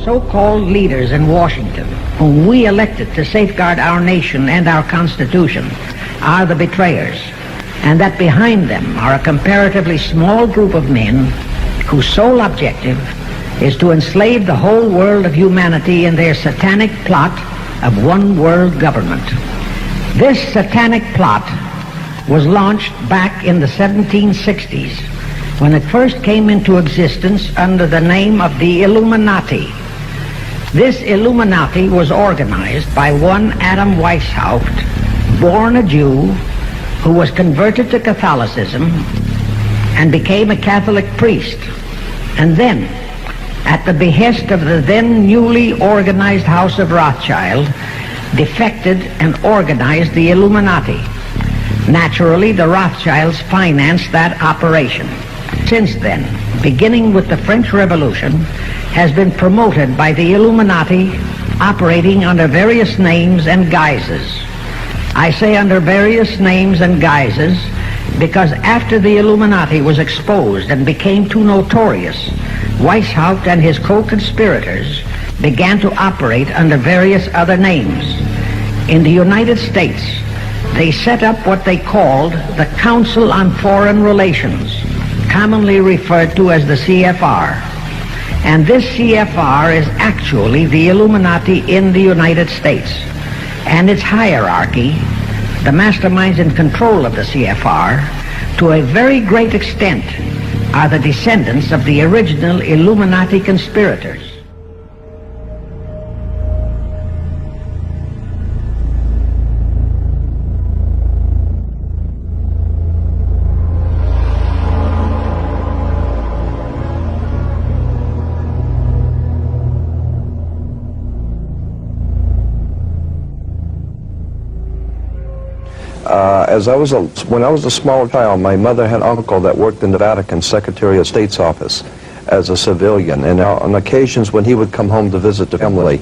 so-called leaders in Washington, whom we elected to safeguard our nation and our Constitution, are the betrayers, and that behind them are a comparatively small group of men whose sole objective is to enslave the whole world of humanity in their satanic plot of one world government. This satanic plot was launched back in the 1760s when it first came into existence under the name of the Illuminati. This Illuminati was organized by one Adam Weishaupt, born a Jew, who was converted to Catholicism and became a Catholic priest, and then, at the behest of the then newly organized House of Rothschild, defected and organized the Illuminati. Naturally, the Rothschilds financed that operation. Since then, beginning with the French Revolution, has been promoted by the Illuminati, operating under various names and guises. I say under various names and guises because after the Illuminati was exposed and became too notorious, Weishaupt and his co-conspirators began to operate under various other names. In the United States, they set up what they called the Council on Foreign Relations, commonly referred to as the CFR. And this CFR is actually the Illuminati in the United States. And its hierarchy, the masterminds in control of the CFR, to a very great extent, are the descendants of the original Illuminati conspirators. When I was a small child, my mother had an uncle that worked in the Vatican Secretary of State's office as a civilian, and on occasions when he would come home to visit the family,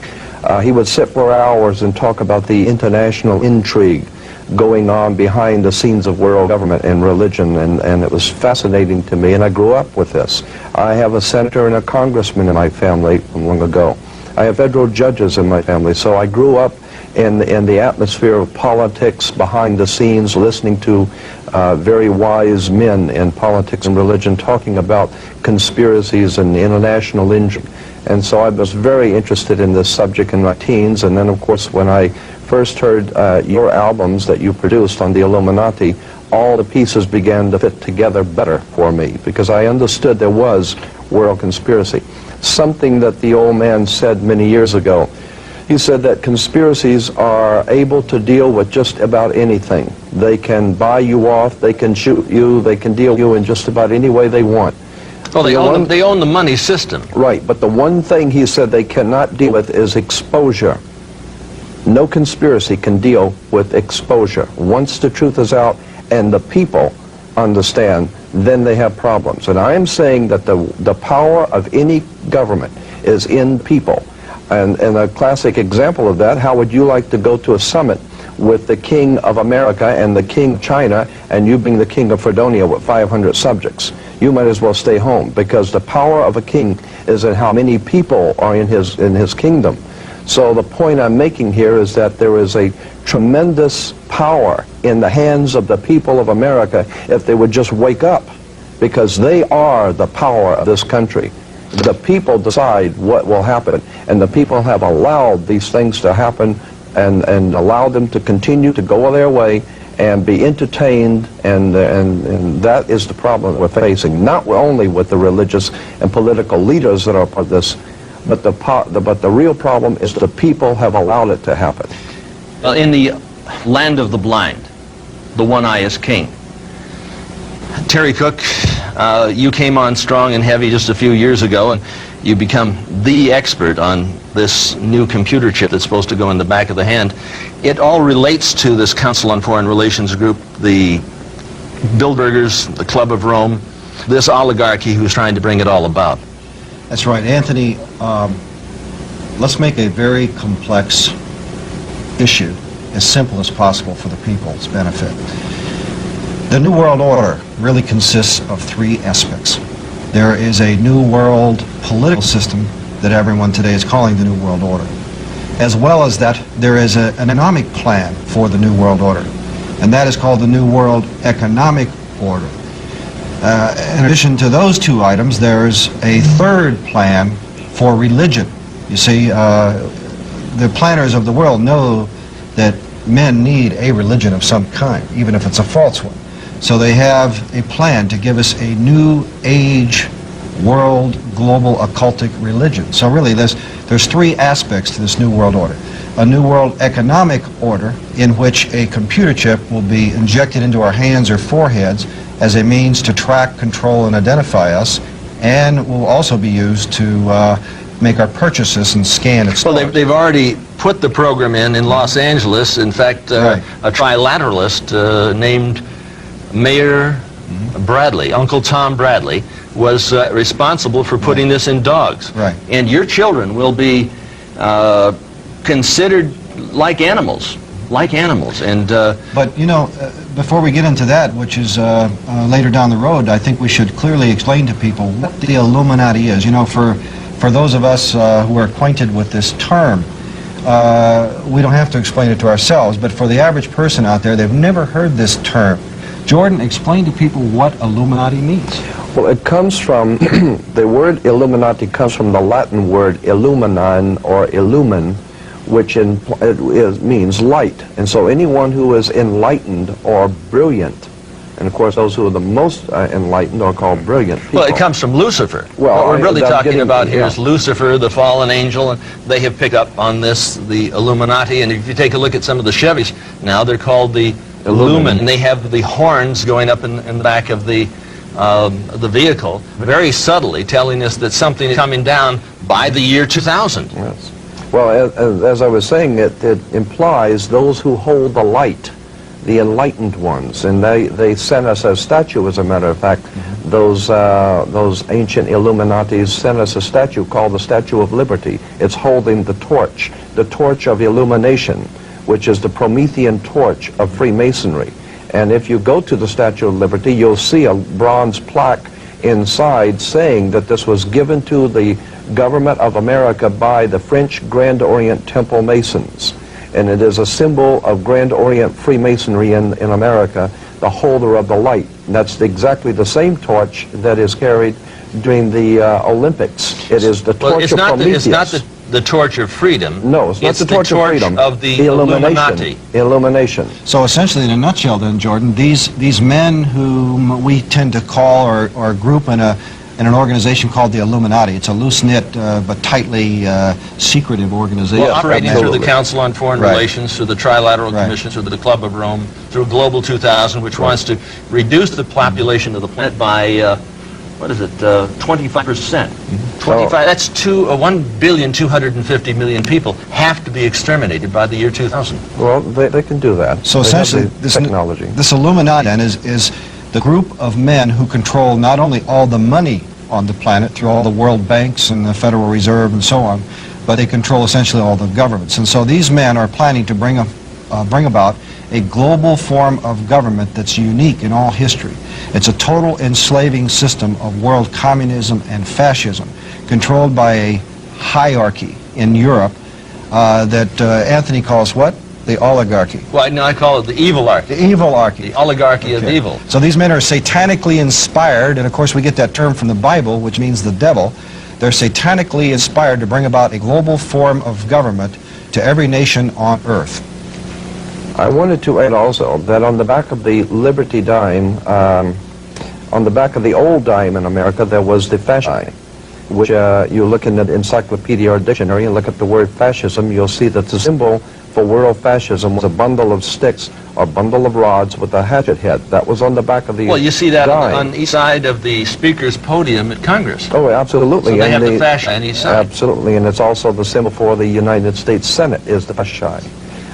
he would sit for hours and talk about the international intrigue going on behind the scenes of world government and religion, and it was fascinating to me, and I grew up with this. I have a senator and a congressman in my family from long ago. I have federal judges in my family, so I grew up in the atmosphere of politics behind the scenes, listening to very wise men in politics and religion talking about conspiracies and international intrigue. And so I was very interested in this subject in my teens, and then of course when I first heard your albums that you produced on the Illuminati, all the pieces began to fit together better for me, because I understood there was world conspiracy. Something that the old man said many years ago. He said that conspiracies are able to deal with just about anything. They can buy you off, they can shoot you, they can deal with you in just about any way they want. Well, they own the money system. Right, but the one thing he said they cannot deal with is exposure. No conspiracy can deal with exposure. Once the truth is out and the people understand, then they have problems. And I am saying that the power of any government is in people. And a classic example of that, how would you like to go to a summit with the King of America and the King of China, and you being the King of Fredonia with 500 subjects? You might as well stay home, because the power of a king is in how many people are in his kingdom. So the point I'm making here is that there is a tremendous power in the hands of the people of America if they would just wake up, because they are the power of this country. The people decide what will happen, and the people have allowed these things to happen and allowed them to continue to go their way and be entertained, and that is the problem we're facing, not only with the religious and political leaders that are part of this, but the real problem is the people have allowed it to happen. Well, in the land of the blind, the one eye is king. Terry Cook, you came on strong and heavy just a few years ago, and you become the expert on this new computer chip that's supposed to go in the back of the hand. It all relates to this Council on Foreign Relations group, the Bilderbergers, the Club of Rome, this oligarchy who's trying to bring it all about. That's right, Anthony. Let's make a very complex issue as simple as possible for the people's benefit. The New World Order really consists of three aspects. There is a New World political system that everyone today is calling the New World Order. As well as that, there is an economic plan for the New World Order, and that is called the New World Economic Order. In addition to those two items, there's a third plan for religion. You see, the planners of the world know that men need a religion of some kind, even if it's a false one. So they have a plan to give us a new age world global occultic religion. So really there's three aspects to this New World Order. A New World Economic Order in which a computer chip will be injected into our hands or foreheads as a means to track, control, and identify us, and will also be used to make our purchases and scan its Well, they've already put the program in Los Angeles. In fact, Right. a trilateralist named Mayor Bradley, Uncle Tom Bradley, was responsible for putting this in dogs. Right. And your children will be considered like animals. And But, you know, before we get into that, which is later down the road, I think we should clearly explain to people what the Illuminati is. You know, for those of us who are acquainted with this term, we don't have to explain it to ourselves, but for the average person out there, they've never heard this term. Jordan, explain to people what Illuminati means. Well, it comes from, the word Illuminati comes from the Latin word illuminan or illumin, which means light. And so anyone who is enlightened or brilliant, and of course those who are the most enlightened are called brilliant people. well, it comes from Lucifer. Well, what we're really I'm talking getting- about here yeah. is Lucifer, the fallen angel, and they have picked up on this, the Illuminati. And if you take a look at some of the Chevys now, they're called the Illumin, and they have the horns going up in the back of the vehicle, very subtly telling us that something is coming down by the year 2000. Yes. Well, as I was saying, it implies those who hold the light, the enlightened ones, and they sent us a statue, as a matter of fact. Those ancient Illuminatis sent us a statue called the Statue of Liberty. It's holding the torch of illumination, which is the Promethean torch of Freemasonry. And if you go to the Statue of Liberty, you'll see a bronze plaque inside saying that this was given to the government of America by the French Grand Orient Temple Masons. And it is a symbol of Grand Orient Freemasonry in America, the holder of the light. And that's exactly the same torch that is carried during the Olympics. It is the torch Well, of Prometheus. it's not the torch of freedom. No, it's not the torch of freedom. Of the illumination. Illuminati. Illumination. So essentially, in a nutshell then, Jordan, these men whom we tend to call or group in an organization called the Illuminati, it's a loose-knit but tightly secretive organization. Well, operating through absolutely. the Council on Foreign Right. Relations, through the Trilateral Right. Commission, through the Club of Rome, through Global 2000, which wants to reduce the population of the planet by, 25%. 25, that's 1,250,000,000 people have to be exterminated by the year 2000. Well, they can do that. So They have essentially, the technology. this Illuminati then is the group of men who control not only all the money on the planet through all the world banks and the Federal Reserve and so on, but they control essentially all the governments. And so these men are planning to bring about a global form of government that's unique in all history. It's a total enslaving system of world communism and fascism, controlled by a hierarchy in Europe that Anthony calls what? The oligarchy. Well, no, I call it the evilarchy, The evilarchy. the oligarchy of Okay. evil. So these men are satanically inspired, and of course we get that term from the Bible, which means the devil. They're satanically inspired to bring about a global form of government to every nation on earth. I wanted to add also that on the back of the Liberty dime, on the back of the old dime in America, there was the fascist, which you look in the encyclopedia or dictionary and look at the word fascism, you'll see that the symbol for world fascism was a bundle of sticks or bundle of rods with a hatchet head. That was on the back of the Well, you see that dime. on each side of the Speaker's podium at Congress. Oh, absolutely. So they And have the fascist on each side. Absolutely, and it's also the symbol for the United States Senate is the fascist.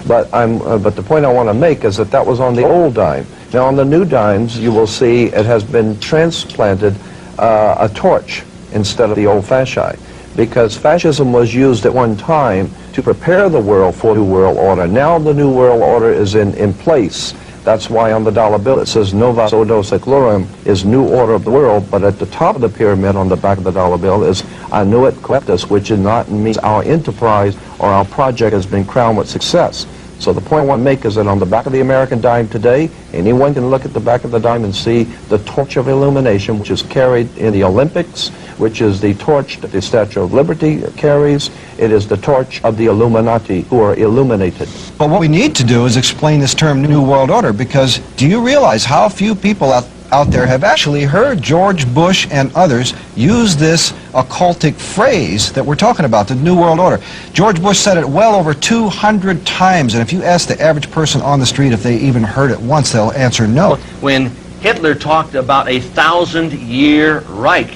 But the point I want to make is that was on the old dime. Now on the new dimes, you will see it has been transplanted a torch instead of the old fascist, because fascism was used at one time to prepare the world for the New World Order. Now the New World Order is in place. That's why on the dollar bill it says Novus Ordo Seclorum is New Order of the World, but at the top of the pyramid on the back of the dollar bill is Annuit Coeptus, which is not means our enterprise or our project has been crowned with success. So the point I want to make is that on the back of the American dime today, anyone can look at the back of the dime and see the torch of illumination, which is carried in the Olympics, which is the torch that the Statue of Liberty carries. It is the torch of the Illuminati, who are illuminated. But what we need to do is explain this term New World Order, because do you realize how few people out there have actually heard George Bush and others use this occultic phrase that we're talking about, the New World Order? George Bush said it well over 200 times, and if you ask the average person on the street if they even heard it once, they'll answer no. When Hitler talked about a 1,000-year Reich,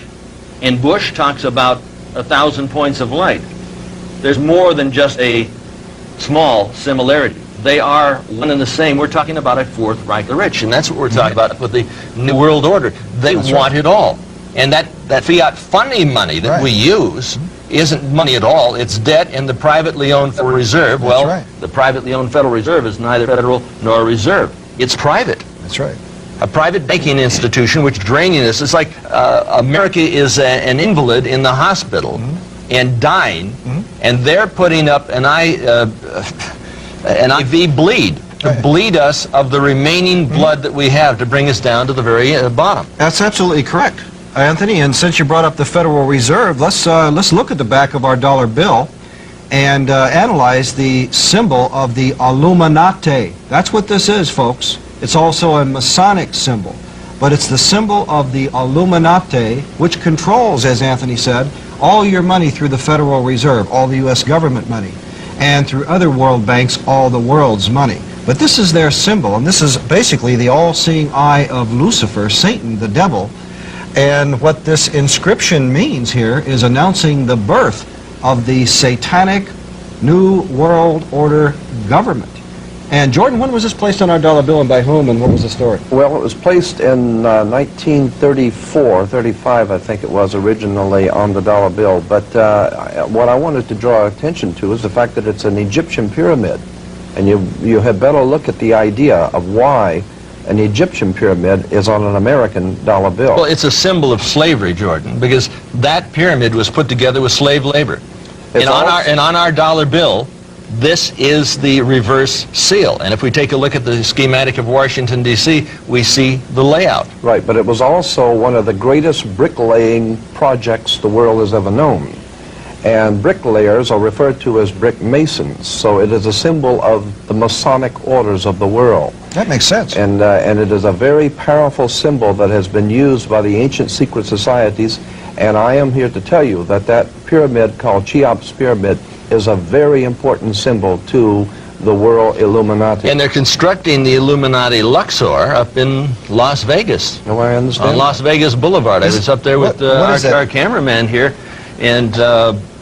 and Bush talks about 1,000 points of light, there's more than just a small similarity. They are one and the same. We're talking about a Fourth Reich the Rich, and that's what we're talking about with the New World Order. They want it all. And that fiat funding money that we use isn't money at all. It's debt in the privately owned Federal Reserve. Well, the privately owned Federal Reserve is neither federal nor a reserve. It's private. That's right. A private banking institution which is draining us. It's like America is an invalid in the hospital and dying, and they're putting up an IV bleed to bleed us of the remaining blood that we have to bring us down to the very bottom. That's absolutely correct, Anthony. And since you brought up the Federal Reserve, let's look at the back of our dollar bill and analyze the symbol of the Illuminati. That's what this is, folks. It's also a Masonic symbol, but it's the symbol of the Illuminati, which controls, as Anthony said, all your money through the Federal Reserve, all the U.S. government money, and through other world banks, all the world's money. But this is their symbol, and this is basically the all-seeing eye of Lucifer, Satan, the devil. And what this inscription means here is announcing the birth of the satanic New World Order government. And Jordan, when was this placed on our dollar bill and by whom, and what was the story? Well, it was placed in 1934, 35 I think it was originally on the dollar bill. But what I wanted to draw attention to is the fact that it's an Egyptian pyramid. And you had better look at the idea of why an Egyptian pyramid is on an American dollar bill. Well, it's a symbol of slavery, Jordan, because that pyramid was put together with slave labor. And on our dollar bill, this is the reverse seal. And if we take a look at the schematic of Washington, D.C., we see the layout. Right, but it was also one of the greatest bricklaying projects the world has ever known. And bricklayers are referred to as brick masons, so it is a symbol of the Masonic orders of the world. That makes sense. And it is a very powerful symbol that has been used by the ancient secret societies, and I am here to tell you that that pyramid called Cheops Pyramid is a very important symbol to the world Illuminati. And they're constructing the Illuminati Luxor up in Las Vegas. No, I understand. On Las Vegas Boulevard. I was up there with our cameraman here, and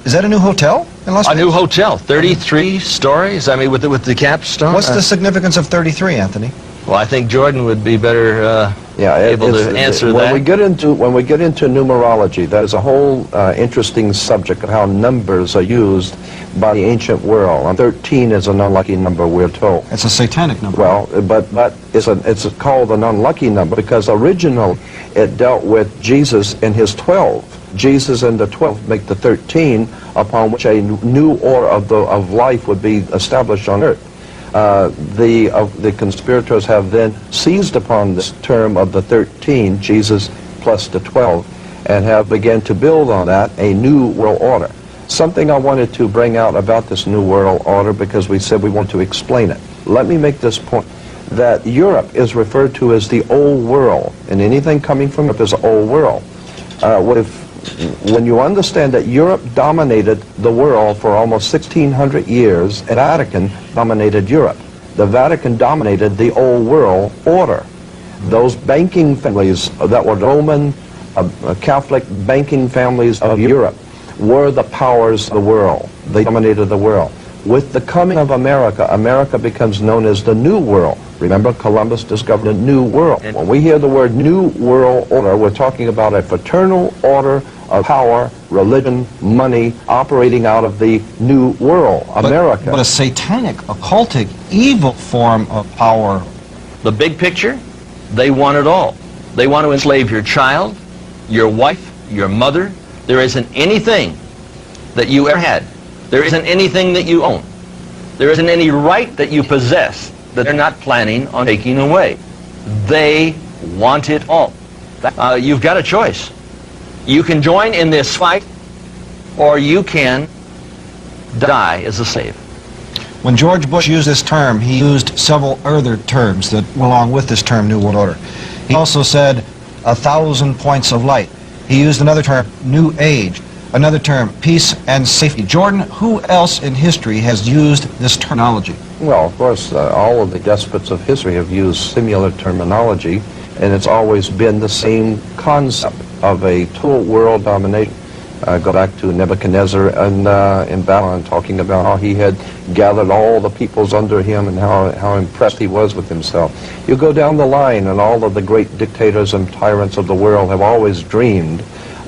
is that a new hotel in Las Vegas? A new hotel, 33 stories. I mean, with the capstone. What's the significance of 33, Anthony? Well, I think Jordan would be better able to answer when that. We get into numerology, that is a whole interesting subject of how numbers are used by the ancient world. And 13 is an unlucky number, we're told. It's a satanic number. Well, but it's called an unlucky number because originally it dealt with Jesus and his 12. Jesus and the 12 make the 13, upon which a new order of life would be established on earth. The conspirators have then seized upon this term of the 13, Jesus plus the 12, and have begun to build on that a new world order. Something I wanted to bring out about this new world order, because we said we want to explain it. Let me make this point, that Europe is referred to as the old world, and anything coming from Europe is the old world. When you understand that Europe dominated the world for almost 1,600 years, and Vatican dominated Europe. The Vatican dominated the old world order. Those banking families that were Roman, Catholic banking families of Europe were the powers of the world. They dominated the world. With the coming of America, America becomes known as the New World. Remember, Columbus discovered a new world. When we hear the word New World Order, we're talking about a fraternal order of power, religion, money, operating out of the New World, America. But a satanic, occultic, evil form of power The big picture, they want it all. They want to enslave your child, your wife, your mother. There isn't anything that you ever had. There isn't anything that you own. There isn't any right that you possess that they're not planning on taking away. They want it all. You've got a choice. You can join in this fight, or you can die as a slave. When George Bush used this term, he used several other terms that went along with this term, New World Order. He also said 1,000 points of light. He used another term, New Age. Another term, peace and safety. Jordan, who else in history has used this terminology? Well, of course, all of the despots of history have used similar terminology, and it's always been the same concept of a total world domination. Go back to Nebuchadnezzar in Babylon, talking about how he had gathered all the peoples under him and how impressed he was with himself. You go down the line, and all of the great dictators and tyrants of the world have always dreamed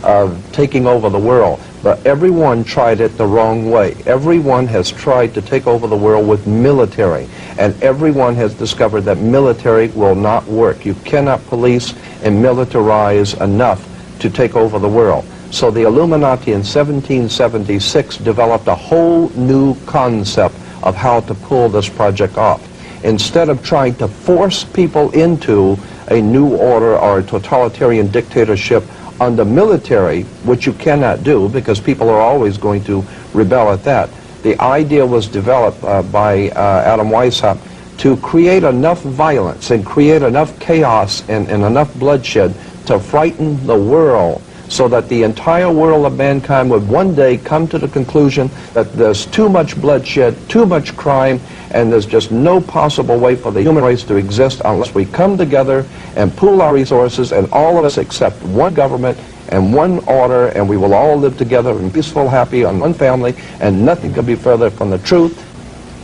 of taking over the world, but everyone tried it the wrong way. Everyone has tried to take over the world with military, and everyone has discovered that military will not work. You cannot police and militarize enough to take over the world. So the Illuminati in 1776 developed a whole new concept of how to pull this project off. Instead of trying to force people into a new order or a totalitarian dictatorship under military, which you cannot do because people are always going to rebel at that, the idea was developed by Adam Weishaupt to create enough violence and create enough chaos and enough bloodshed to frighten the world, so that the entire world of mankind would one day come to the conclusion that there's too much bloodshed, too much crime, and there's just no possible way for the human race to exist unless we come together and pool our resources, and all of us accept one government and one order, and we will all live together in peaceful, happy, on one family, and nothing could be further from the truth.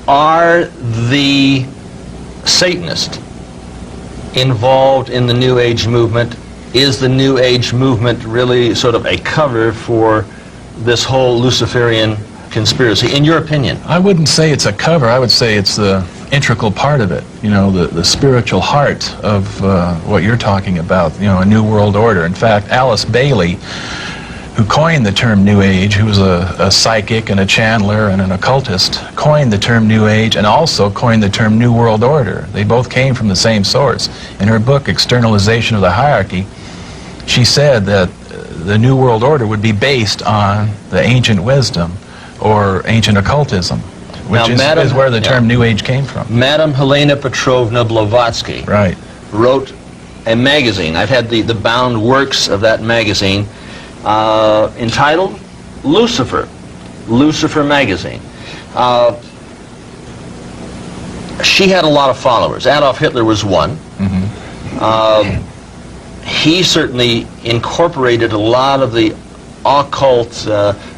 Are the Satanists involved in the New Age movement? Is the New Age movement really sort of a cover for this whole Luciferian conspiracy, in your opinion? I wouldn't say it's a cover. I would say it's the integral part of it. You know, the spiritual heart of what you're talking about, you know, a new world order. In fact, Alice Bailey, who coined the term New Age, who was a psychic and a channeler and an occultist, coined the term New Age and also coined the term New World Order. They both came from the same source. In her book, Externalization of the Hierarchy, she said that the New World Order would be based on the ancient wisdom or ancient occultism, which is where the term New Age came from. Madame Helena Petrovna Blavatsky wrote a magazine. I've had the bound works of that magazine entitled Lucifer, Lucifer Magazine. She had a lot of followers. Adolf Hitler was one. He certainly incorporated a lot of the occult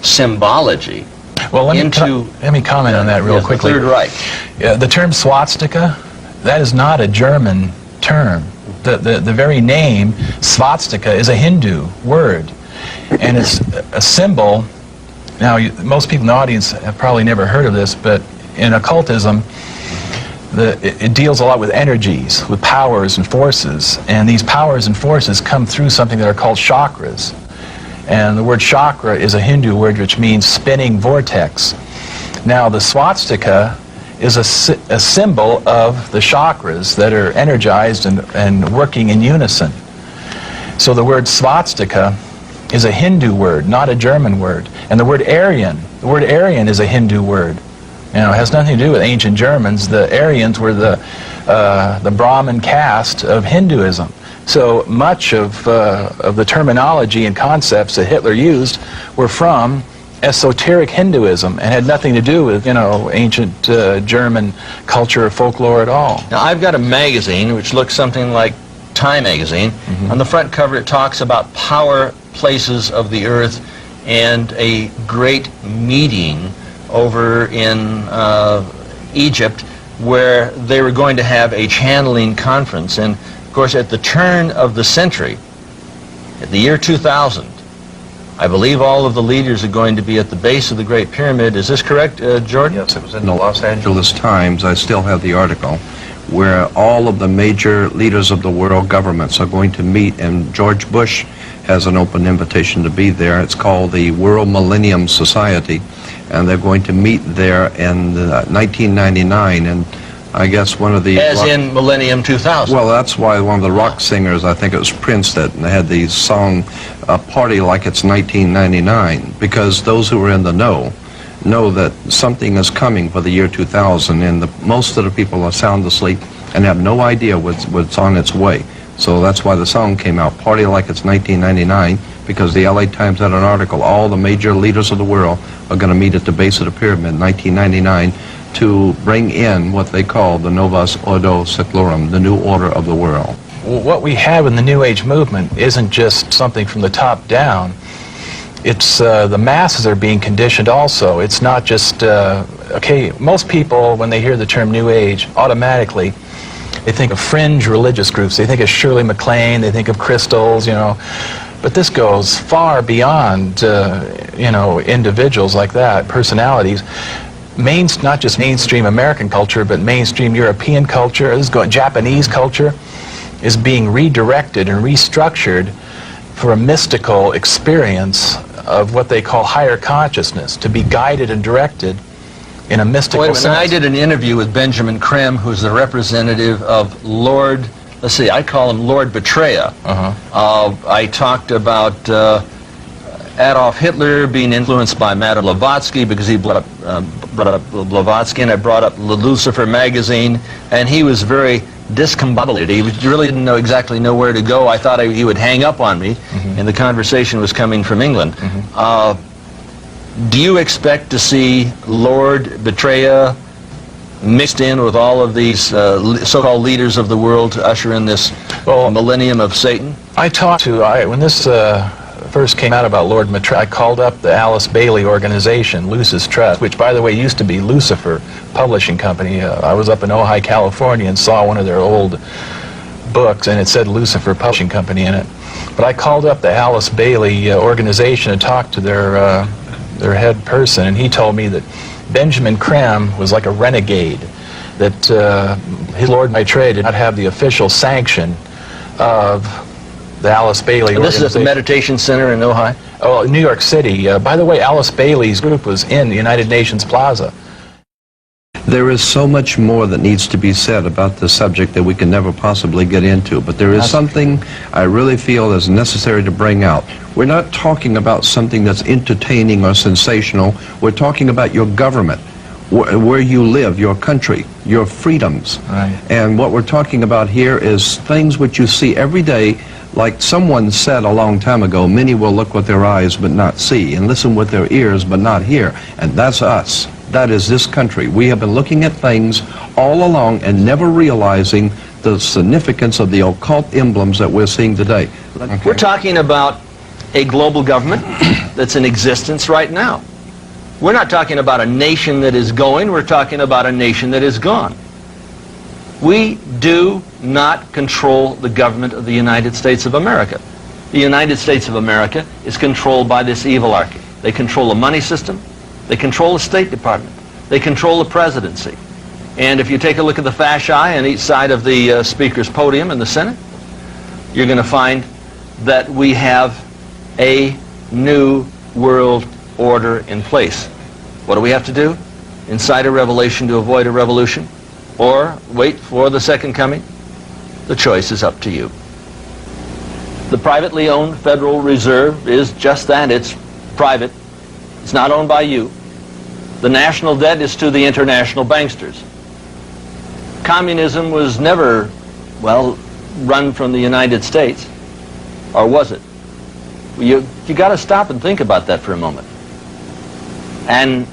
symbology. Well, let me comment on that real quickly. The Third Reich. The term swastika, that is not a German term. The very name swastika is a Hindu word, and it's a symbol. Now, most people in the audience have probably never heard of this, but in occultism, it deals a lot with energies, with powers and forces, and these powers and forces come through something that are called chakras. And the word chakra is a Hindu word which means spinning vortex. Now, the swastika is a symbol of the chakras that are energized and working in unison. So the word swastika is a Hindu word, not a German word. And the word Aryan is a Hindu word. You know, it has nothing to do with ancient Germans. The Aryans were the Brahmin caste of Hinduism. So much of the terminology and concepts that Hitler used were from esoteric Hinduism and had nothing to do with, you know, ancient German culture or folklore at all. Now, I've got a magazine which looks something like Time magazine. On the front cover it talks about power places of the earth and a great meeting over in Egypt where they were going to have a channeling conference. And of course, at the turn of the century, at the year 2000, I believe all of the leaders are going to be at the base of the Great Pyramid. Is this correct, Jordan? Yes, it was in the Los Angeles Times. I still have the article, where all of the major leaders of the world governments are going to meet, and George Bush has an open invitation to be there. It's called the World Millennium Society, and they're going to meet there in 1999, and I guess one of the... As in Millennium 2000. Well, that's why one of the rock singers, I think it was Prince, that had the song Party Like It's 1999, because those who are in the know that something is coming for the year 2000, and most of the people are sound asleep and have no idea what's on its way. So that's why the song came out, Party Like It's 1999, because the LA Times had an article, all the major leaders of the world are going to meet at the base of the pyramid in 1999 to bring in what they call the Novus Ordo Seclorum, the new order of the world. Well, what we have in the New Age movement isn't just something from the top down. It's the masses are being conditioned also. It's not just, okay, most people, when they hear the term New Age, automatically, they think of fringe religious groups. They think of Shirley MacLaine, they think of crystals, you know. But this goes far beyond, you know, individuals like that, personalities. Not just mainstream American culture, but mainstream European culture, Japanese culture, is being redirected and restructured for a mystical experience of what they call higher consciousness, to be guided and directed in a mystical sense. I did an interview with Benjamin Creme, who's the representative of Lord, let's see, I call him Lord Betraya. I talked about Adolf Hitler being influenced by Madame Blavatsky, because he brought up Blavatsky, and I brought up Lucifer magazine, and he was very discombobulated. He really didn't exactly know where to go. I thought he would hang up on me, and the conversation was coming from England. Do you expect to see Lord Betraya mixed in with all of these so-called leaders of the world to usher in this millennium of Satan? I talked to, when this first came out about Lord Betraya, I called up the Alice Bailey organization, Lucis Trust, which, by the way, used to be Lucifer Publishing Company. I was up in Ojai, California, and saw one of their old books, and it said Lucifer Publishing Company in it. But I called up the Alice Bailey organization and talked to their head person, and he told me that Benjamin Creme was like a renegade, that his Lord Betraya did not have the official sanction of the Alice Bailey And this is at the Meditation Center in Ojai? Oh, New York City. By the way, Alice Bailey's group was in the United Nations Plaza. There is so much more that needs to be said about this subject that we can never possibly get into, but there is something I really feel is necessary to bring out. We're not talking about something that's entertaining or sensational. We're talking about your government, where you live, your country, your freedoms. Right. And what we're talking about here is things which you see every day. Like someone said a long time ago, many will look with their eyes but not see, and listen with their ears but not hear. And that's us. That is this country. We have been looking at things all along and never realizing the significance of the occult emblems that we're seeing today. Okay. We're talking about a global government that's in existence right now. We're not talking about a nation that is going, we're talking about a nation that is gone. We do not control the government of the United States of America. The United States of America is controlled by this evilarchy. They control the money system, they control the State Department, they control the presidency. And if you take a look at the fasci on each side of the Speaker's podium in the Senate, you're going to find that we have a new world order in place. What do we have to do? Incite a revelation to avoid a revolution? Or wait for the second coming? The choice is up to you. The privately owned Federal Reserve is just that. It's private. It's not owned by you. The national debt is to the international banksters. Communism was never, well, run from the United States. Or was it? You got to stop and think about that for a moment. And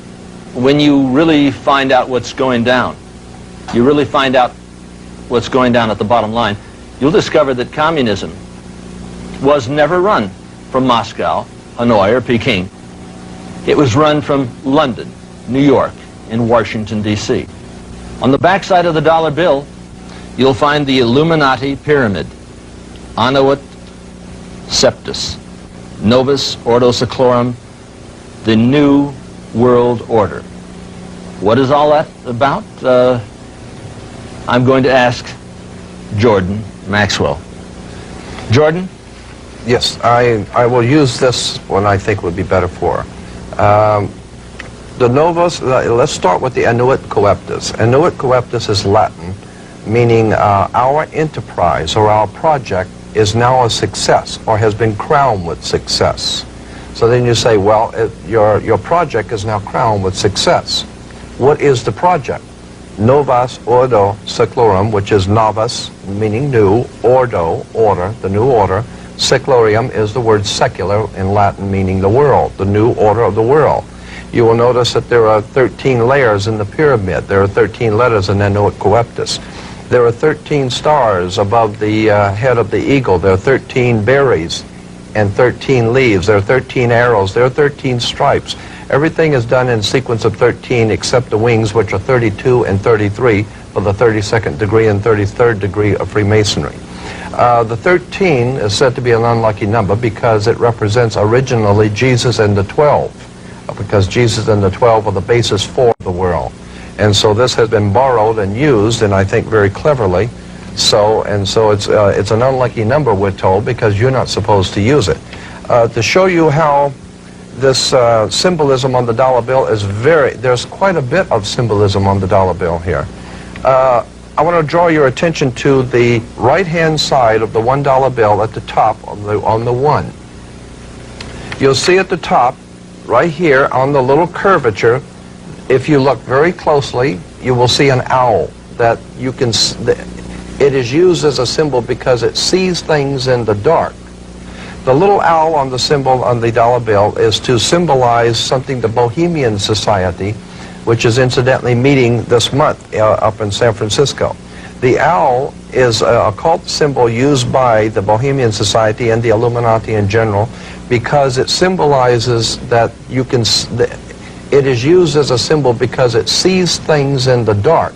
when you really find out what's going down, you really find out what's going down at the bottom line, you'll discover that communism was never run from Moscow, Hanoi, or Peking. It was run from London, New York, and Washington, D.C. On the backside of the dollar bill, you'll find the Illuminati pyramid, Annuit Septus, Novus Ordo Seclorum, the New World Order. What is all that about? I'm going to ask Jordan Maxwell. Jordan? Yes, I will use this one I think would be better for. The novus, let's start with the annuit coeptus. Annuit coeptus is Latin, meaning our enterprise or our project is now a success or has been crowned with success. So then you say, well, your project is now crowned with success. What is the project? Novus Ordo Seclorum, which is novus, meaning new, ordo, order, the new order. Seclorium is the word secular in Latin, meaning the world, the new order of the world. You will notice that there are 13 layers in the pyramid. There are 13 letters in Annuit coeptus. There are 13 stars above the head of the eagle. There are 13 berries and 13 leaves. There are 13 arrows. There are 13 stripes. Everything is done in sequence of 13 except the wings, which are 32 and 33 for the 32nd degree and 33rd degree of Freemasonry. The 13 is said to be an unlucky number because it represents originally Jesus and the 12, because Jesus and the 12 are the basis for the world. And so this has been borrowed and used, and I think very cleverly. So it's an unlucky number, we're told, because you're not supposed to use it. To show you how this symbolism on the dollar bill is there's quite a bit of symbolism on the dollar bill here. I want to draw your attention to the right-hand side of the $1 bill at the top on the 1. You'll see at the top, right here on the little curvature, if you look very closely, you will see an owl that you can. It is used as a symbol because it sees things in the dark. The little owl on the symbol on the dollar bill is to symbolize something the Bohemian Society, which is incidentally meeting this month up in San Francisco. The owl is a occult symbol used by the Bohemian Society and the Illuminati in general because it symbolizes that you can. It is used as a symbol because it sees things in the dark,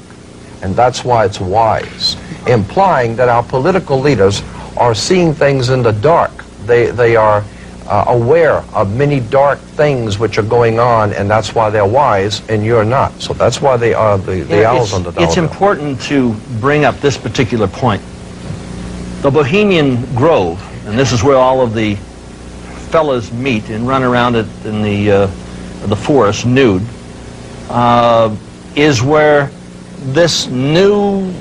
and that's why it's wise, implying that our political leaders are seeing things in the dark. They are aware of many dark things which are going on, and that's why they're wise, and you're not. So that's why they are the owls on the dollar It's bill. important to bring up this particular point. The Bohemian Grove, and this is where all of the fellas meet and run around it in the forest nude, is where this new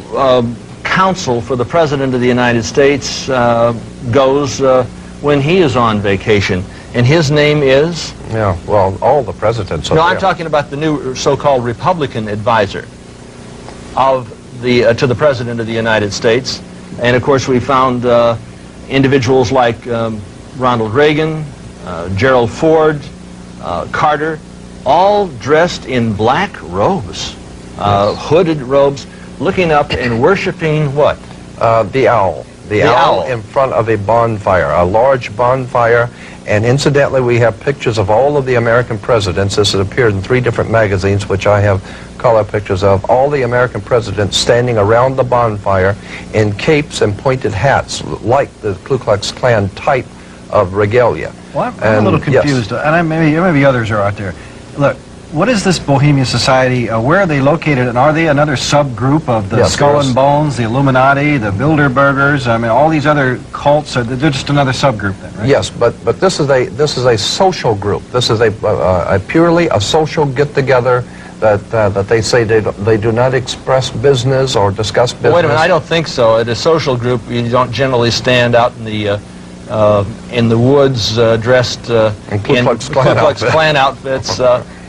counsel for the President of the United States goes when he is on vacation. And his name is? Yeah, well, all the presidents are No, there. I'm talking about the new so-called Republican advisor of to the President of the United States. And of course we found individuals like Ronald Reagan, Gerald Ford, Carter, all dressed in black robes, hooded robes, looking up and worshiping what? The owl. The owl in front of a bonfire, a large bonfire. And incidentally, we have pictures of all of the American presidents. This has appeared in 3 different magazines, which I have color pictures of. All the American presidents standing around the bonfire in capes and pointed hats, like the Ku Klux Klan type of regalia. Well, I'm a little confused, and maybe others are out there. Look, what is this Bohemian Society? Where are they located, and are they another subgroup of the Skull and Bones, the Illuminati, the Bilderbergers? I mean, all these other cults, they're just another subgroup then, right? Yes, but this is a social group. This is a purely a social get-together that they say they do not express business or discuss business. Wait a minute, I don't think so. At a social group, you don't generally stand out in the woods dressed in Ku Klux Klan outfits,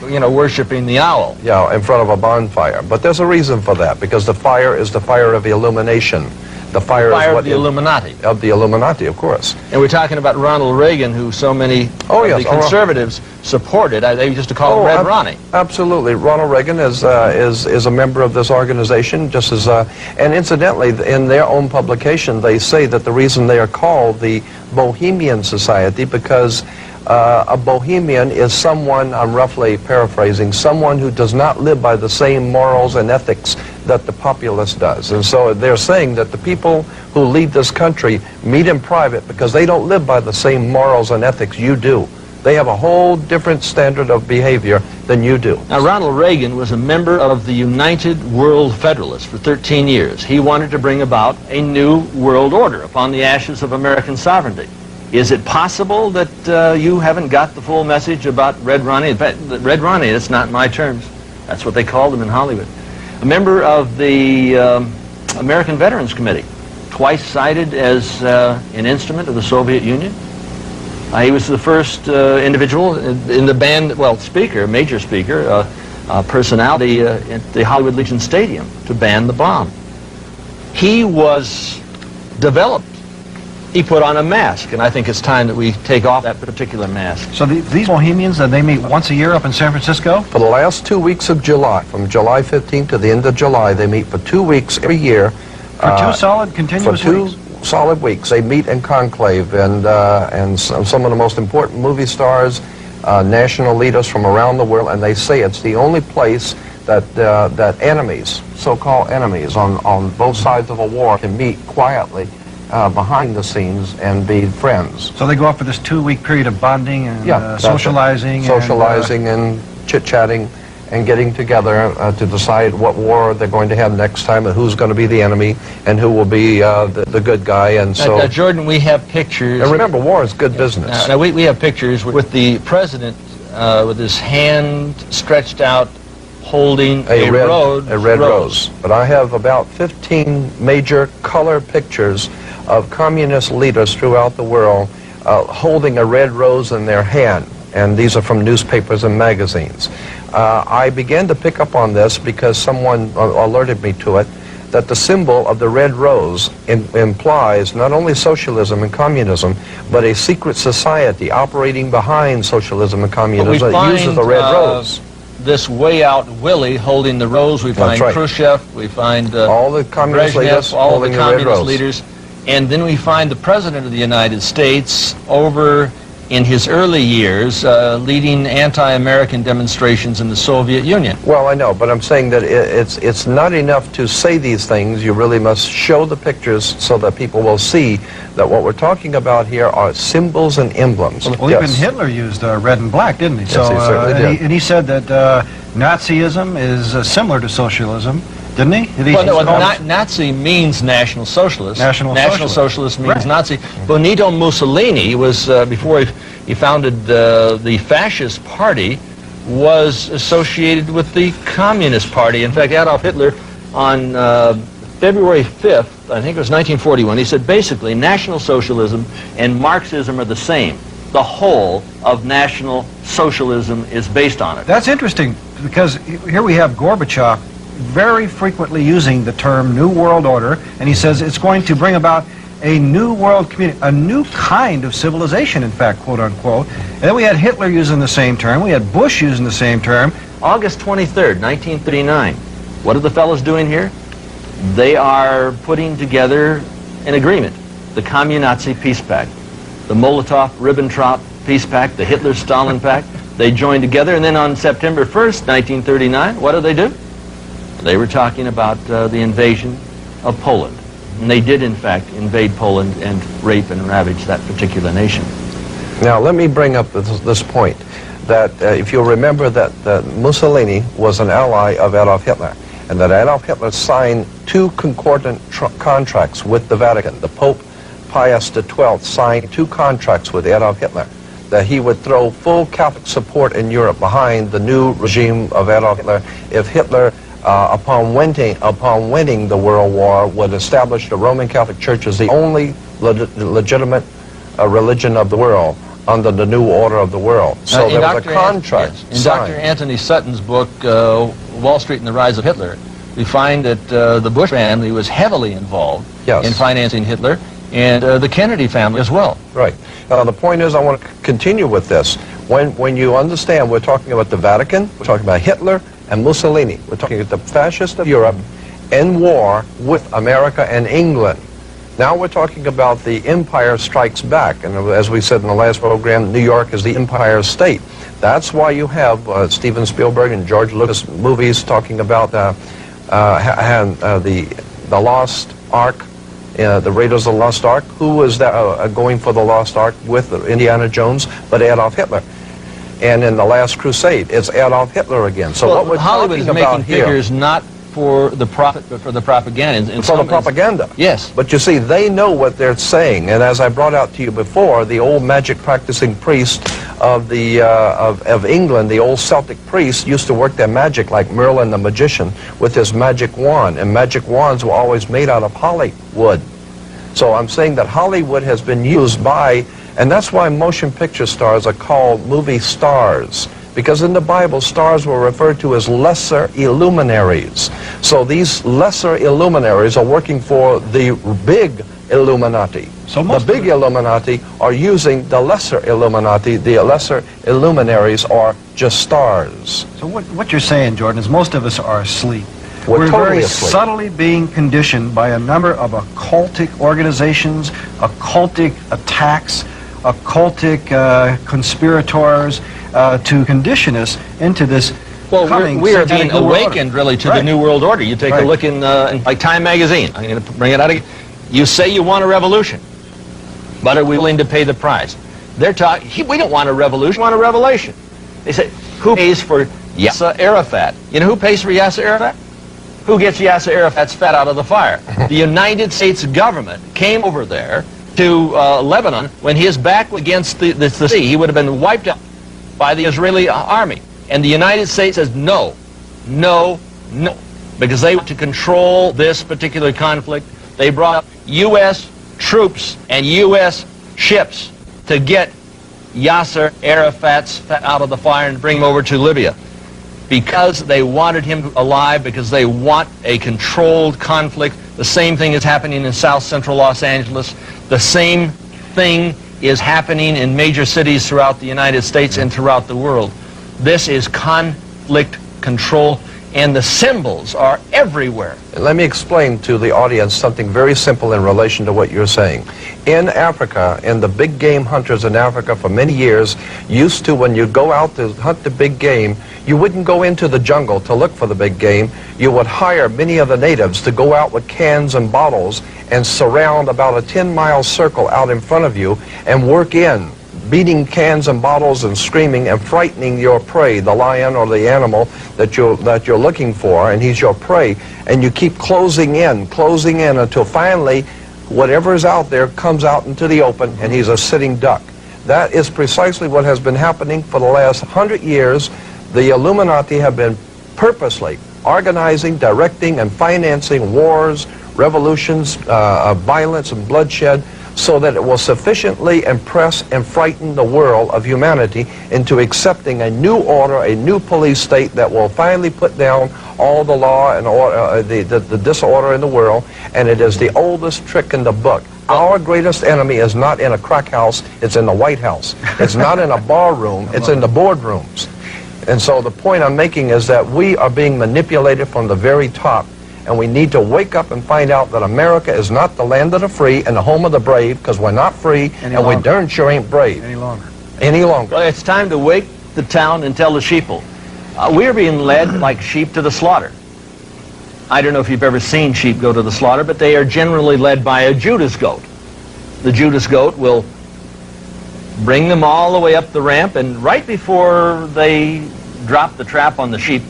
you know, worshiping the owl. Yeah, in front of a bonfire. But there's a reason for that, because the fire is the fire of illumination. The fire is of the Illuminati. Of the Illuminati, of course. And we're talking about Ronald Reagan, who so many the conservatives supported. They used to call him Red Ronnie. Absolutely. Ronald Reagan is a member of this organization, just as and incidentally, in their own publication, they say that the reason they are called the Bohemian Society because a Bohemian is someone, I'm roughly paraphrasing, someone who does not live by the same morals and ethics that the populace does. And so they're saying that the people who lead this country meet in private because they don't live by the same morals and ethics you do. They have a whole different standard of behavior than you do. Now, Ronald Reagan was a member of the United World Federalists for 13 years. He wanted to bring about a new world order upon the ashes of American sovereignty. Is it possible that you haven't got the full message about Red Ronnie? In fact, Red Ronnie, it's not my terms. That's what they called him in Hollywood. A member of the American Veterans Committee, twice cited as an instrument of the Soviet Union. He was the first individual in the band, well, speaker, major speaker, personality at the Hollywood Legion Stadium to ban the bomb. He was developed. He put on a mask, and I think it's time that we take off that particular mask. So these Bohemians, they meet once a year up in San Francisco? For the last 2 weeks of July, from July 15th to the end of July, they meet for 2 weeks every year. For 2 solid, continuous weeks? Solid weeks. They meet in conclave, and some of the most important movie stars, national leaders from around the world, and they say it's the only place that that enemies, so-called enemies on both sides of a war, can meet quietly behind the scenes and be friends. So they go out for this 2-week period of bonding and that's socializing. it. Socializing and chit-chatting and getting together to decide what war they're going to have next time and who's going to be the enemy and who will be the good guy. And so, Jordan, we have pictures. And remember, war is good business. Now we have pictures with the president with his hand stretched out, holding a red rose. But I have about 15 major color pictures of communist leaders throughout the world holding a red rose in their hand. And these are from newspapers and magazines. I began to pick up on this because someone alerted me to it, that the symbol of the red rose implies not only socialism and communism, but a secret society operating behind socialism and communism that uses the red rose. This way out Willie holding the rose. We find right. Khrushchev, we find all the communist leaders, all the holding the red communist rose. leaders, and then we find the President of the United States over in his early years leading anti-American demonstrations in the Soviet Union. Well, I know, but I'm saying that it's not enough to say these things. You really must show the pictures so that people will see that what we're talking about here are symbols and emblems. Well, even Hitler used red and black, didn't he? Yes, he certainly did. And he said that Nazism is similar to socialism. Didn't he? Well, Nazi means National Socialist. National Socialist means right. Nazi. Benito Mussolini was, before he founded the Fascist Party, was associated with the Communist Party. In fact, Adolf Hitler, on February 5th, I think it was 1941, he said, basically, National Socialism and Marxism are the same. The whole of National Socialism is based on it. That's interesting, because here we have Gorbachev very frequently using the term New World Order, and he says it's going to bring about a new world community, a new kind of civilization, in fact, quote unquote. And then we had Hitler using the same term, we had Bush using the same term. August 23rd, 1939. What are the fellows doing here? They are putting together an agreement, the Commun-Nazi Peace Pact, the Molotov-Ribbentrop Peace Pact, the Hitler-Stalin Pact. They joined together, and then on September 1st, 1939, what do? They were talking about the invasion of Poland. And they did, in fact, invade Poland and rape and ravage that particular nation. Now, let me bring up this point, that if you'll remember that Mussolini was an ally of Adolf Hitler, and that Adolf Hitler signed 2 concordant contracts with the Vatican. The Pope Pius XII signed 2 contracts with Adolf Hitler, that he would throw full Catholic support in Europe behind the new regime of Adolf Hitler if Hitler, upon winning the World War, would establish the Roman Catholic Church as the only legitimate religion of the world under the new order of the world. So there was a contract In signed. Dr. Anthony Sutton's book, Wall Street and the Rise of Hitler, we find that the Bush family was heavily involved in financing Hitler, and the Kennedy family as well. Right. Now, the point is, I want to continue with this. When you understand, we're talking about the Vatican, we're talking about Hitler and Mussolini. We're talking about the fascists of Europe in war with America and England. Now we're talking about the Empire Strikes Back, and as we said in the last program, New York is the Empire State. That's why you have Steven Spielberg and George Lucas movies talking about the Lost Ark, the Raiders of the Lost Ark. Who was that, going for the Lost Ark with Indiana Jones but Adolf Hitler? And in The Last Crusade, it's Adolf Hitler again. So what we're Hollywood is talking making about here, figures not for the profit, but for the propaganda. for the propaganda. Yes. But you see, they know what they're saying, and as I brought out to you before, the old magic practicing priest of of England, the old Celtic priest, used to work their magic like Merlin the magician with his magic wand, and magic wands were always made out of holly wood. So I'm saying that Hollywood has been used by, and that's why motion picture stars are called movie stars. Because in the Bible, stars were referred to as lesser illuminaries. So these lesser illuminaries are working for the big Illuminati. So the big Illuminati are using the lesser Illuminati. The lesser illuminaries are just stars. So what you're saying, Jordan, is most of us are asleep. We're totally very asleep. subtly being conditioned by a number of occultic organizations, occultic attacks, occultic conspirators to condition us into this coming we are being satanic new world order. awakened, really, to the Right. New World Order. You take a Right. look in like Time magazine. I'm going to bring it out again. You say you want a revolution, but are we willing to pay the price? They're talking, we don't want a revolution, we want a revelation. They say, who pays for Yasser Arafat? You know who pays for Yasser Arafat? Who gets Yasser Arafat's fat out of the fire? The United States government came over there to Lebanon when his back was against the sea. He would have been wiped out by the Israeli army. And the United States says no, no, no, because they want to control this particular conflict. They brought up U.S. troops and U.S. ships to get Yasser Arafat's fat out of the fire and bring him over to Libya, because they wanted him alive, because they want a controlled conflict. The same thing is happening in South Central Los Angeles. The same thing is happening in major cities throughout the United States and throughout the world. This is conflict control, and the symbols are everywhere. Let me explain to the audience something very simple in relation to what you're saying. In Africa, and the big game hunters in Africa for many years used to, when you go out to hunt the big game, you wouldn't go into the jungle to look for the big game. You would hire many of the natives to go out with cans and bottles and surround about a 10-mile circle out in front of you and work in, beating cans and bottles and screaming and frightening your prey, the lion or the animal that you're looking for, and he's your prey. And you keep closing in until finally whatever is out there comes out into the open, and he's a sitting duck. That is precisely what has been happening for the last 100 years. The Illuminati have been purposely organizing, directing, and financing wars, revolutions, violence, and bloodshed, so that it will sufficiently impress and frighten the world of humanity into accepting a new order, a new police state that will finally put down all the law and order, the disorder in the world. And it is the oldest trick in the book. Our greatest enemy is not in a crack house, it's in the White House. It's not in a bar room, it's in the boardrooms. And so the point I'm making is that we are being manipulated from the very top. And we need to wake up and find out that America is not the land of the free and the home of the brave, because we're not free and we darn sure ain't brave Any longer. any longer. Well, it's time to wake the town and tell the sheeple. We're being led like sheep to the slaughter. I don't know if you've ever seen sheep go to the slaughter, but they are generally led by a Judas goat. The Judas goat will bring them all the way up the ramp, and right before they drop the trap on the sheep,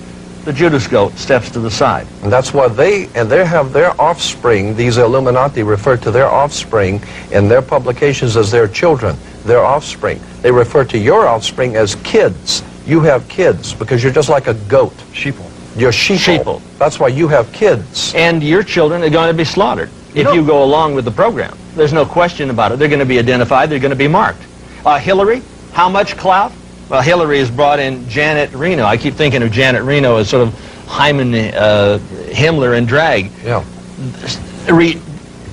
the Judas goat steps to the side. And that's why they have their offspring, these Illuminati refer to their offspring in their publications as their children, their offspring. They refer to your offspring as kids. You have kids because you're just like a goat. Sheeple. You're sheeple. That's why you have kids. And your children are going to be slaughtered if you go along with the program. There's no question about it. They're going to be identified. They're going to be marked. Hillary, how much clout? Well, Hillary has brought in Janet Reno. I keep thinking of Janet Reno as sort of Hyman Himmler in drag. Yeah.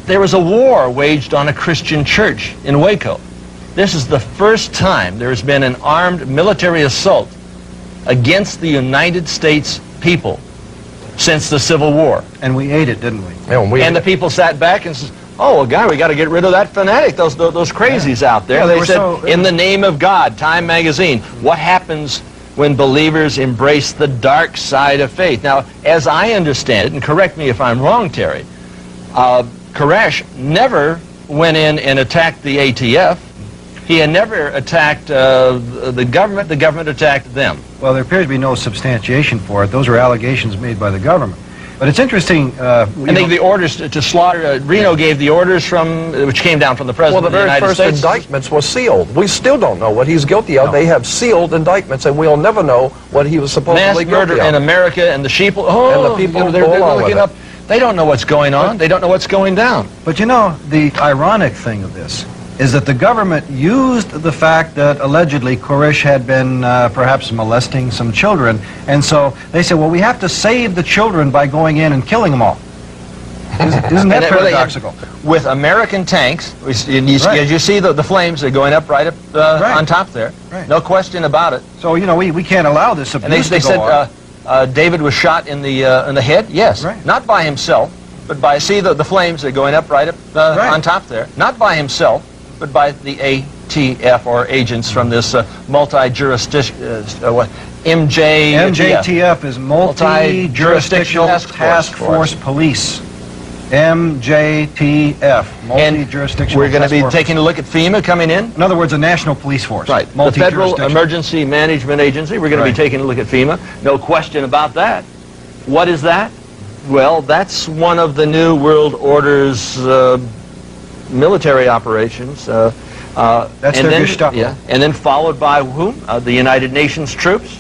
There was a war waged on a Christian church in Waco. This is the first time there has been an armed military assault against the United States people since the Civil War. And we ate it, didn't we? Yeah, And the people sat back and said, oh, well, God, we got to get rid of that fanatic, those crazies out there. Yeah, they were said, so- in the name of God, Time magazine, what happens when believers embrace the dark side of faith? Now, as I understand it, and correct me if I'm wrong, Terry, Koresh never went in and attacked the ATF. He had never attacked the government attacked them. Well, there appears to be no substantiation for it. Those are allegations made by the government. But it's interesting. And the orders to slaughter, Reno gave the orders which came down from the Well, President the of the very United first States. indictments were sealed. We still don't know what he's guilty of. No. They have sealed indictments, and we'll never know what he was supposedly Mass murder guilty in of. America, and the people, And the people they're go along with looking it. up. They don't know what's going on. They don't know what's going down. But you know, the ironic thing of this is that the government used the fact that allegedly Koresh had been perhaps molesting some children, and so they said, well, we have to save the children by going in and killing them all. Isn't that paradoxical? With American tanks, and Right. as you see the flames are going up right up Right. on top there. Right. No question about it. So, you know, we can't allow this And abuse they to go on. said David was shot in the head. Yes, Right. not by himself, but by the flames are going up right up Right. on top there. Not by himself, but by the ATF or agents from this multi-jurisdiction MJTF. MJTF is Multi-Jurisdictional Task Force Police. MJTF, Multi-Jurisdictional We're going to Task be Force. taking a look at FEMA coming in. In other words, a national police force. Right. The Federal Multi-jurisdictional. Emergency Management Agency. We're going to Right. be taking a look at FEMA. No question about that. What is that? Well, that's one of the New World Order's military operations. That's and their then, Gestapo. Yeah, and then followed by whom? The United Nations troops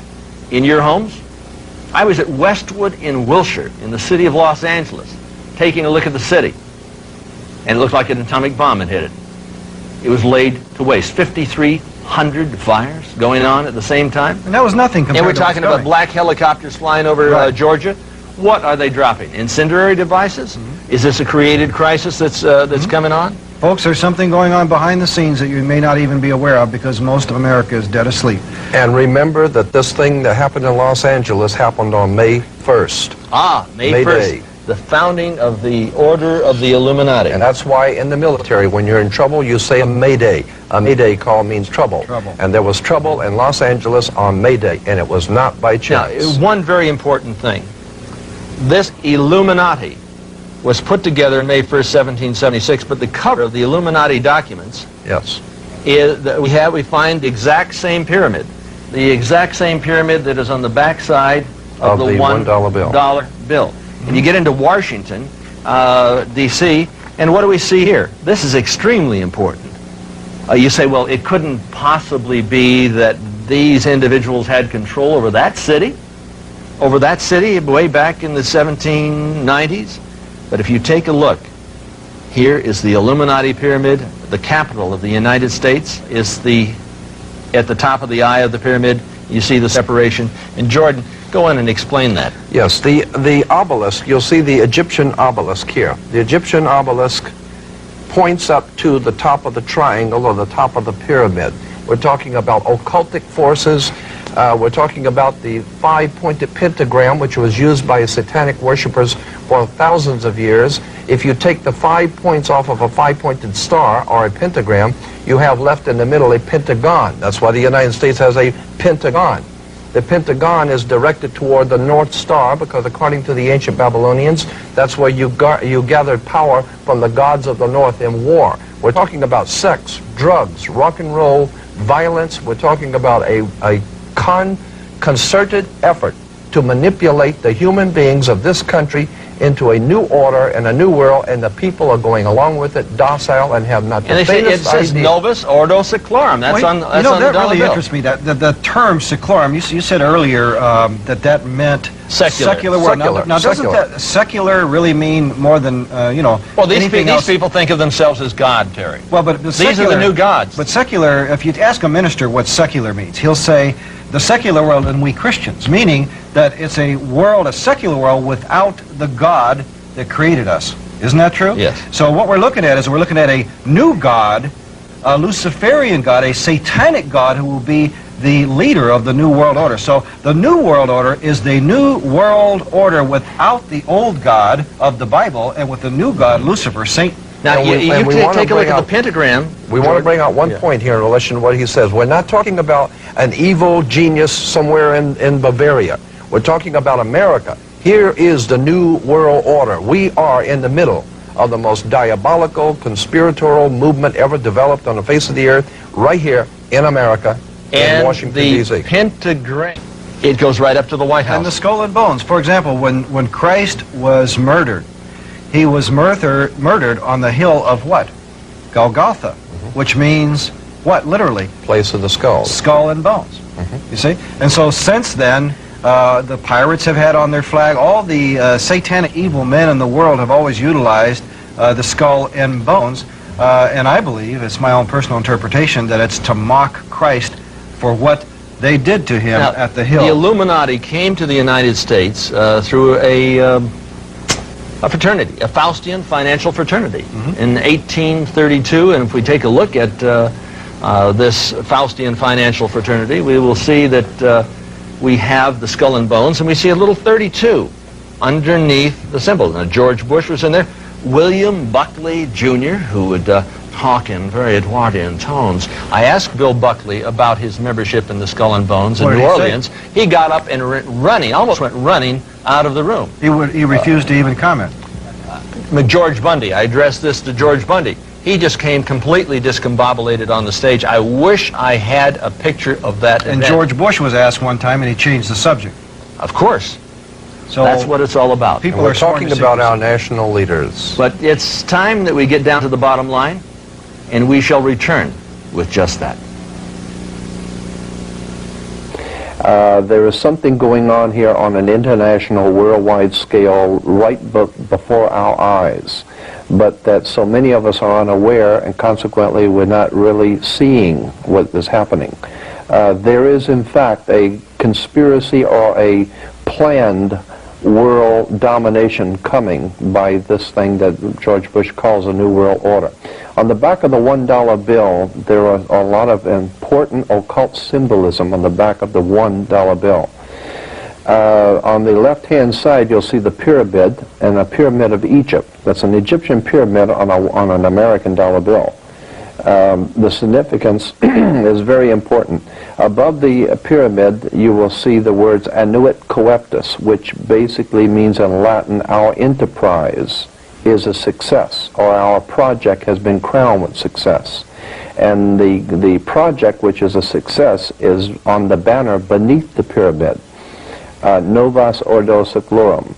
in your homes. I was at Westwood in Wilshire, in the city of Los Angeles, taking a look at the city. And it looked like an atomic bomb had hit it. It was laid to waste. 5,300 fires going on at the same time. And that was nothing compared And we're to what's talking about coming. black helicopters flying over Right. Georgia. What are they dropping? Incendiary devices? Mm-hmm. Is this a created crisis that's coming on? Folks, there's something going on behind the scenes that you may not even be aware of because most of America is dead asleep. And remember that this thing that happened in Los Angeles happened on May 1st. May May 1st, Day. the founding of the Order of the Illuminati. And that's why in the military, when you're in trouble, you say a Mayday. A Mayday call means trouble. Trouble. And there was trouble in Los Angeles on May Day, and it was not by Now, chance. one very important thing. This Illuminati was put together on May 1st, 1776, but the cover of the Illuminati documents Yes. is that we find the exact same pyramid. The exact same pyramid that is on the back side of Of the $1 bill. $1 bill. And you get into Washington, D.C., and what do we see here? This is extremely important. You say, well, it couldn't possibly be that these individuals had control over that city? Over that city way back in the 1790s? But if you take a look, here is the Illuminati pyramid. The capital of the United States is at the top of the eye of the pyramid. You see the separation. And Jordan, go in and explain that. Yes, the obelisk, you'll see the Egyptian obelisk here. The Egyptian obelisk points up to the top of the triangle or the top of the pyramid. We're talking about occultic forces. We're talking about the five-pointed pentagram, which was used by satanic worshippers for thousands of years. If you take the 5 points off of a five-pointed star or a pentagram, you have left in the middle a pentagon. That's why the United States has a pentagon. The pentagon is directed toward the North Star because according to the ancient Babylonians, that's where you gathered power from the gods of the North in war. We're talking about sex, drugs, rock and roll, violence. We're talking about a concerted effort to manipulate the human beings of this country into a new order and a new world, and the people are going along with it docile and have not the And they say it faintest says idea. Novus Ordo Seclorum. That's on you know, the that dollar really bill. interests me. That the term seclorum. You said earlier that meant Secular. word. Secular. Now doesn't Secular. that secular really mean more than you know? Well, these anything else? people think of themselves as God, Terry. Well, but These are secular, the new gods. But secular, if you ask a minister what secular means, he'll say the secular world and we Christians, meaning that it's a world, a secular world without the God that created us. Isn't that true? Yes. So what we're looking at is we're looking at a new God, a Luciferian God, a satanic God who will be the leader of the New World Order. So the New World Order is the New World Order without the old God of the Bible and with the new God, Lucifer, Satan. Now, And we- you and we wanna take a look bring at out- the pentagram. We want to bring out one Yeah. point here in relation to what he says. We're not talking about an evil genius somewhere in Bavaria. We're talking about America. Here is the New World Order. We are in the middle of the most diabolical, conspiratorial movement ever developed on the face of the earth, right here in America, in And Washington, the D.C. pentagram, it goes right up to the White House. And the skull and bones. For example, when Christ was murdered, he was murdered on the hill of what? Golgotha, which means what, literally? Place of the skulls. Skull and bones. You see? And so since then, the pirates have had on their flag, all the satanic evil men in the world have always utilized the skull and bones. And I believe, it's my own personal interpretation, that it's to mock Christ for what they did to him Now, at the hill. The Illuminati came to the United States through a fraternity, a Faustian financial fraternity, in 1832. And if we take a look at this Faustian financial fraternity, we will see that we have the skull and bones, and we see a little 32 underneath the symbol. Now, George Bush was in there. William Buckley, Jr., who would talk in very Edwardian tones. I asked Bill Buckley about his membership in the Skull and Bones in What did New he say? Orleans. He got up and almost went running out of the room. He refused to even comment. George Bundy, I addressed this to George Bundy. He just came completely discombobulated on the stage. I wish I had a picture of that And event. George Bush was asked one time, and he changed the subject. Of course. So That's what it's all about. people We're are sworn talking to about secrecy. our national leaders. But it's time that we get down to the bottom line, and we shall return with just that. There is something going on here on an international, worldwide scale right before our eyes, but that so many of us are unaware, and consequently we're not really seeing what is happening. There is, in fact, a conspiracy or a planned world domination coming by this thing that George Bush calls a New World Order. On the back of the $1 bill, there are a lot of important occult symbolism on the back of the $1 bill. On the left-hand side, you'll see the pyramid, and a pyramid of Egypt. That's an Egyptian pyramid on an American dollar bill. The significance is very important. Above the pyramid, you will see the words Annuit Coeptus, which basically means in Latin, our enterprise is a success, or our project has been crowned with success. And the project, which is a success, is on the banner beneath the pyramid, Novus Ordo Seclorum,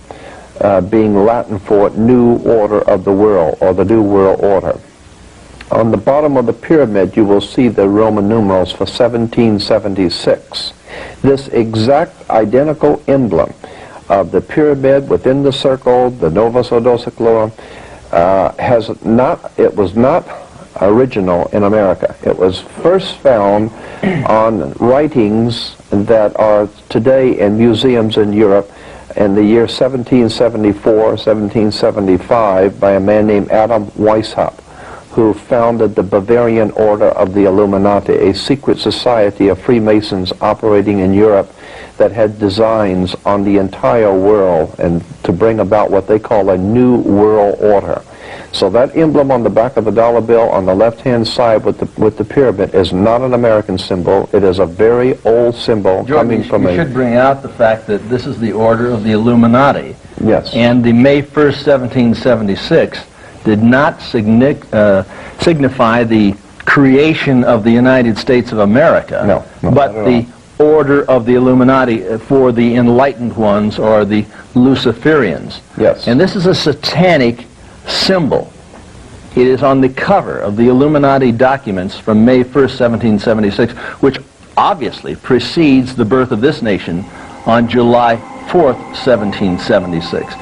being Latin for New Order of the World, or the New World Order. On the bottom of the pyramid, you will see the Roman numerals for 1776. This exact identical emblem of the pyramid within the circle, the Novus Ordo Seclorum, it was not original in America. It was first found on writings that are today in museums in Europe in the year 1774, 1775 by a man named Adam Weishaupt, who founded the Bavarian Order of the Illuminati, a secret society of Freemasons operating in Europe that had designs on the entire world and to bring about what they call a New World Order. So that emblem on the back of the dollar bill on the left-hand side with the pyramid is not an American symbol. It is a very old symbol coming from you should bring out the fact that this is the order of the Illuminati. Yes. And the May 1st, 1776 did not signify the creation of the United States of America, No, but not at the order of the Illuminati for the enlightened ones, or the Luciferians. Yes. And this is a satanic symbol. It is on the cover of the Illuminati documents from May 1st, 1776, which obviously precedes the birth of this nation on July 4th, 1776.